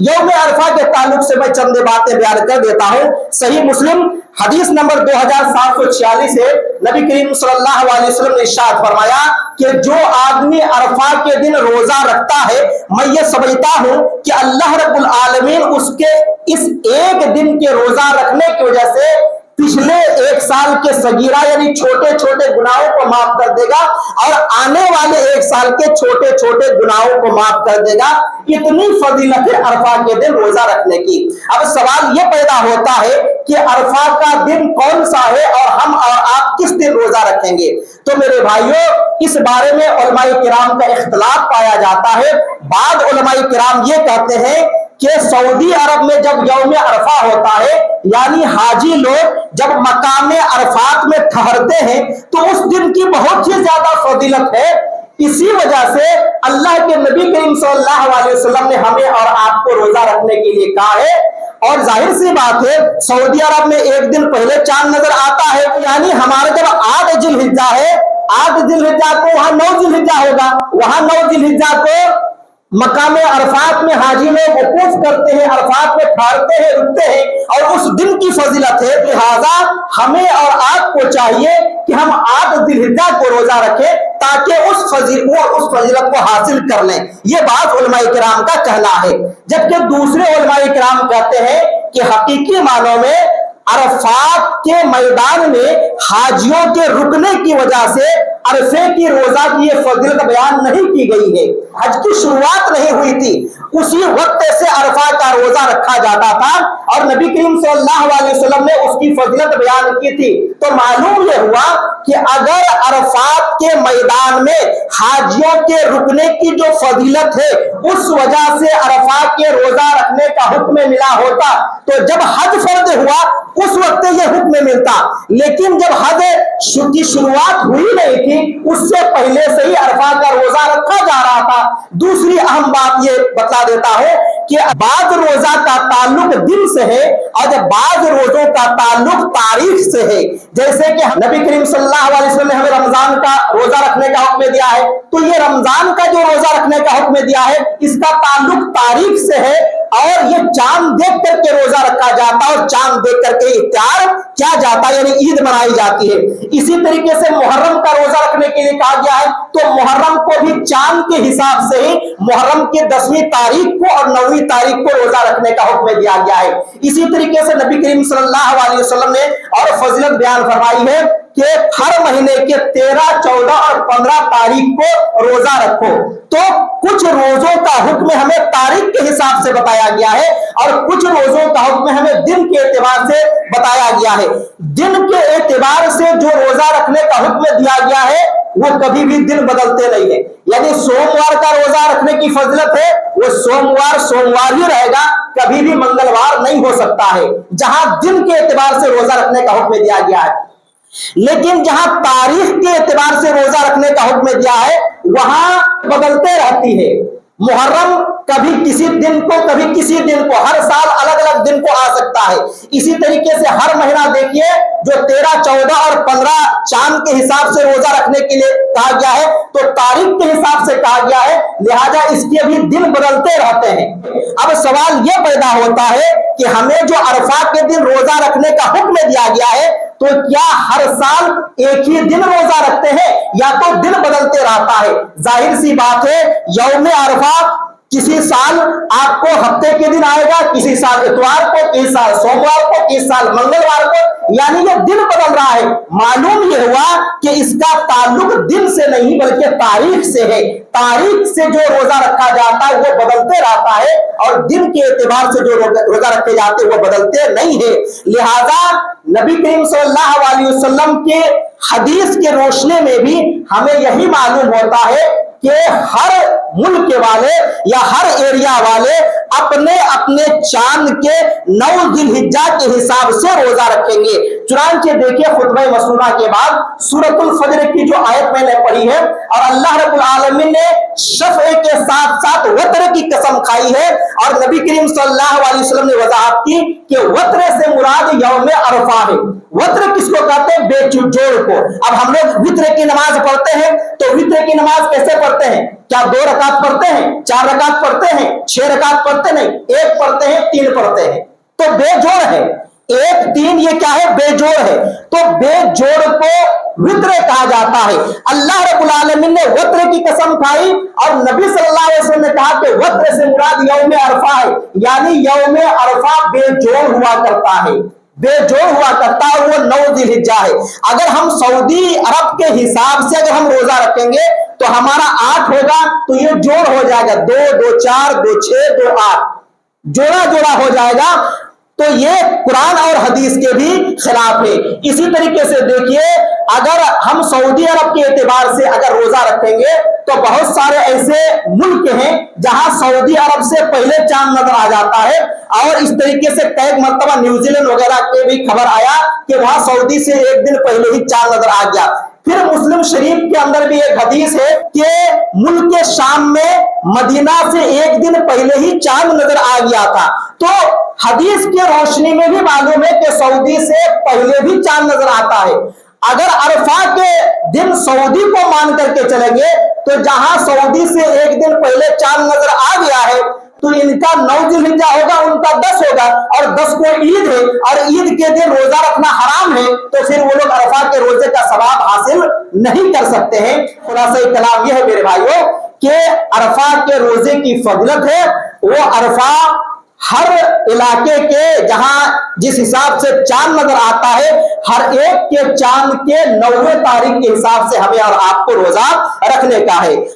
यौम अरफा के ताल्लुक से मैं चंद बातें बयान कर देता हूं। सही मुस्लिम हदीस नंबर 2746 है। नबी करीम सल्लल्लाहु अलैहि वसल्लम ने इरशाद फरमाया कि जो आदमी अरफा के दिन रोजा रखता है, मैं ये समझता हूं कि अल्लाह रब्बुल आलमीन उसके इस एक दिन के रोजा रखने की वजह से पिछले एक साल के सगीरा यानी छोटे छोटे गुनाहों को माफ कर देगा और आने वाले एक साल के छोटे छोटे गुनाहों को माफ कर देगा। इतनी फजीलत है अरफा के दिन रोजा रखने की। अब सवाल यह पैदा होता है कि अरफा का दिन कौन सा है और हम और आप किस दिन रोजा रखेंगे। तो मेरे भाइयों, इस बारे में उलमाए किराम का इख्तिलाफ पाया जाता है। बाद उलमाए किराम ये कहते हैं कि सऊदी अरब में जब यौम अरफा होता है, यानी हाजी लोग जब मकाम अरफात में ठहरते हैं, तो उस दिन की बहुत ही ज्यादा फजीलत है। इसी वजह से अल्लाह के नबी करीम सल्लल्लाहु अलैहि वसल्लम ने हमें और आपको रोजा रखने के लिए कहा है। और जाहिर सी बात है, सऊदी अरब में एक दिन पहले चांद नजर आता है, यानी हमारा जब 8 जिलहिज्जा है, 8 जिलहिज्जा को वहां 9 जिलहिज्जा होगा, वहां 9 जिलहिज्जा को मकाम अरफात में हाजी लोग वकूफ करते हैं, अरफात में ठहरते हैं, रुकते हैं और उस दिन की फजीलत है। लिहाजा हमें और आपको चाहिए कि हम 8 जिलहिज्जा को रोजा रखें ताकि उस फजीलत को हासिल कर लें। ये बात उलमाए किराम का कहना है। जबकि दूसरे उलमाए किराम कहते हैं कि हकीकी मानों में अरफात के मैदान में हाजियों के रुकने की वजह से अरफे की रोजा की ये फजीलत बयान नहीं की गई है। हज की शुरुआत नहीं हुई थी, उसी वक्त से अरफा का रोजा रखा जाता था और नबी करीम सल्लल्लाहु अलैहि वसल्लम ने उसकी फजीलत बयान की थी। तो मालूम यह हुआ कि अगर अरफात के मैदान में हाजियों के रुकने की जो फजीलत है, उस वजह से अरफा के रोजा रखने का हुक्म मिला होता, तो जब हज फर्ज हुआ उस वक्त यह हुक्म मिलता। लेकिन जब हज की शुरुआत हुई नहीं थी, उससे पहले से ही अरफा का रोजा रखा जा रहा था। दूसरी अहम बात यह बता देता हूं कि बाद रोजा का ताल्लुक दिन से है और बाद रोजों का ताल्लुक तारीख से है। जैसे कि नबी करीम सल्लल्लाहु अलैहि वसल्लम ने हमें रमजान का रोजा रखने का हुक्म दिया है, तो ये रमजान का जो रोजा रखने का हुक्म दिया है, इसका ताल्लुक तारीख से है और ये चांद देख करके रोजा रखा जाता है और चांद देख करके इफ्तार किया जाता है, यानी ईद मनाई जाती है। इसी तरीके से मुहर्रम का रोजा रखने के लिए कहा गया है, तो मुहर्रम को भी चांद के हिसाब से ही मुहर्रम की 10वीं तारीख को और 9वीं तारीख को रोजा रखने का हुक्म दिया गया है। इसी तरीके से नबी करीम सल्लल्लाहु अलैहि वसल्लम ने और फजीलत बयान फरमाई है कि हर महीने के 13, 14 और 15 तारीख को रोजा रखो। तो कुछ रोजों का हुक्म हमें तारीख के हिसाब से बताया गया है और कुछ रोजों का हुक्म हमें दिन के एतबार से बताया गया है। दिन के एतबार से जो रोजा रखने का हुक्म दिया गया है, वो कभी भी दिन बदलते नहीं है। यानी सोमवार का रोजा रखने की फजीलत है, वो सोमवार ही रहेगा, कभी भी मंगलवार नहीं हो सकता है, जहां दिन के एतबार से रोजा रखने का हुक्म दिया गया है। लेकिन जहां तारीख के एतबार से रोजा रखने का हुक्म दिया है, वहां बदलते रहती है। मुहर्रम कभी किसी दिन को, कभी किसी दिन को, हर साल अलग अलग दिन को आ सकता है। इसी तरीके से हर महीना देखिए, जो 13, 14 और 15 चांद के हिसाब से रोजा रखने के लिए कहा गया है, तो तारीख के हिसाब से कहा गया है, लिहाजा इसके भी दिन बदलते रहते हैं। अब सवाल यह पैदा होता है कि हमें जो अरफा के दिन रोजा रखने का हुक्म दिया गया है, तो क्या हर साल एक ही दिन रोजा रखते हैं या तो दिन बदलते रहता है? जाहिर सी बात है, यौम अरफा किसी साल आपको हफ्ते के दिन आएगा, किसी साल इतवार को, किसी साल सोमवार को, किसी साल मंगलवार को, यानी ये दिन बदल रहा है। मालूम यह हुआ कि इसका ताल्लुक दिन से नहीं बल्कि तारीख से है। तारीख से जो रोजा रखा जाता है वो बदलते रहता है और दिन के एतबार से जो रोजा रखे जाते हैं वो बदलते नहीं है। लिहाजा नबी करीम सल्लल्लाहु अलैहि वसल्लम के हदीस के रोशनी में भी हमें यही मालूम होता है कि हर मुल्क वाले या हर एरिया वाले अपने अपने चांद के 9 जिलहिज्जा के हिसाब से रोजा रखेंगे। चुनांचे देखिए, खुतबा मसनूना के बाद सूरतुल फजर की जो आयत मैंने पढ़ी है, और अल्लाह रब्बुल आलमीन ने शफ़े के साथ साथ वत्र की कसम खाई है और नबी करीम सल्लल्लाहु अलैहि वसल्लम ने वजाहत की कि वत्र से मुराद यौम अरफा है। वत्र किसको कहते हैं? बेजोड़ को। अब हम लोग वित्र की नमाज पढ़ते हैं, तो वित्र की नमाज कैसे पढ़ते हैं? क्या 2 रकात पढ़ते हैं, 4 रकात पढ़ते हैं, 6 रकात पढ़ते नहीं, 1 पढ़ते हैं, 3 पढ़ते हैं, तो बेजोड़ है। 1 3 ये क्या है, बेजोड़ है। तो बेजोड़ को वित्र कहा जाता है। अल्लाह रब्बुल आलमीन ने वत्र की कसम खाई और नबी सल्लल्लाहु अलैहि वसल्लम ने कहा कि वत्र से मुराद यौम अरफा है, यानी यौम अरफा बेजोड़ हुआ करता है, बेजोड़ हुआ करता है, वो 9 जिलहिज्जा है। अगर हम सऊदी अरब के हिसाब से अगर हम रोजा रखेंगे तो हमारा 8 होगा, तो ये जोड़ हो जाएगा, 2 2 4 2 6 2 8, जोड़ा जोड़ा हो जाएगा। तो ये कुरान और हदीस के भी खिलाफ है। इसी तरीके से देखिए, अगर हम सऊदी अरब के एतबार से अगर रोजा रखेंगे तो बहुत सारे ऐसे मुल्क हैं जहां सऊदी अरब से पहले चांद नजर आ जाता है, और इस तरीके से कई मरतबा न्यूजीलैंड वगैरह के भी खबर आया कि वहां सऊदी से 1 दिन पहले ही चांद नजर आ गया। फिर मुस्लिम शरीफ के अंदर भी एक हदीस है कि मुल्क के शाम में मदीना से 1 दिन पहले ही चांद नजर आ गया था। तो हदीस के रोशनी में भी मालूम है कि सऊदी से पहले भी चांद नजर आता है। अगर अरफा के दिन सऊदी को मान करके चलेंगे तो जहां सऊदी से 1 दिन पहले चांद नजर आ गया है तो इनका 9 जिलहिज्जा होगा, उनका 10 होगा, और 10 को ईद है और ईद के दिन रोजा रखना हराम है, तो फिर वो लोग अरफा के रोजे का सवाब हासिल नहीं कर सकते हैं। खुलासा कलाम यह है मेरे भाइयों कि अरफा के रोजे की फजीलत है, वो अरफा हर इलाके के जहां जिस हिसाब से चांद नजर आता है, हर एक के चांद के 9वें तारीख के हिसाब से हमें और आपको रोजा रखने का है।